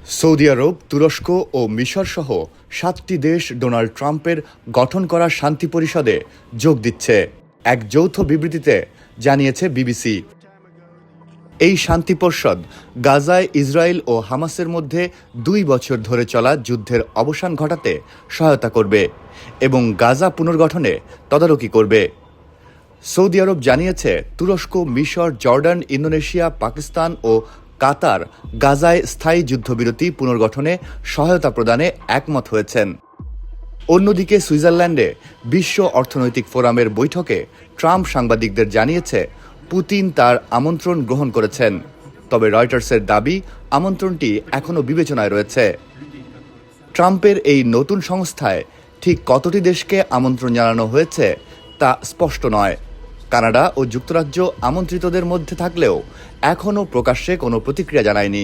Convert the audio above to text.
Saudi আরব, তুরস্ক ও মিশরসহ ৭টি দেশ ডোনাল্ড ট্রাম্পের গঠন করা শান্তি পরিষদে যোগ দিচ্ছে, এক যৌথ বিবৃতিতে জানিয়েছে বিবিসি। এই শান্তি পরিষদ গাজায় ইসরায়েল ও হামাসের মধ্যে ২ বছর ধরে চলা যুদ্ধের অবসান ঘটাতে সহায়তা করবে এবং গাজা পুনর্গঠনে তদারকি করবে। সৌদি আরব জানিয়েছে, তুরস্ক, মিশর, জর্ডান, ইন্দোনেশিয়া, পাকিস্তান ও কাতার গাজায় স্থায়ী যুদ্ধবিরতি পুনর্গঠনে সহায়তা প্রদানে একমত হয়েছেন। অন্যদিকে সুইজারল্যান্ডে বিশ্ব অর্থনৈতিক ফোরামের বৈঠকে ট্রাম্প সাংবাদিকদের জানিয়েছে, পুতিন তার আমন্ত্রণ গ্রহণ করেছেন, তবে রয়টার্সের দাবি আমন্ত্রণটি এখনও বিবেচনায় রয়েছে। ট্রাম্পের এই নতুন সংস্থায় ঠিক কতটি দেশকে আমন্ত্রণ জানানো হয়েছে তা স্পষ্ট নয়। কানাডা ও যুক্তরাজ্য আমন্ত্রিতদের মধ্যে থাকলেও এখনও প্রকাশ্যে কোনো প্রতিক্রিয়া জানায়নি।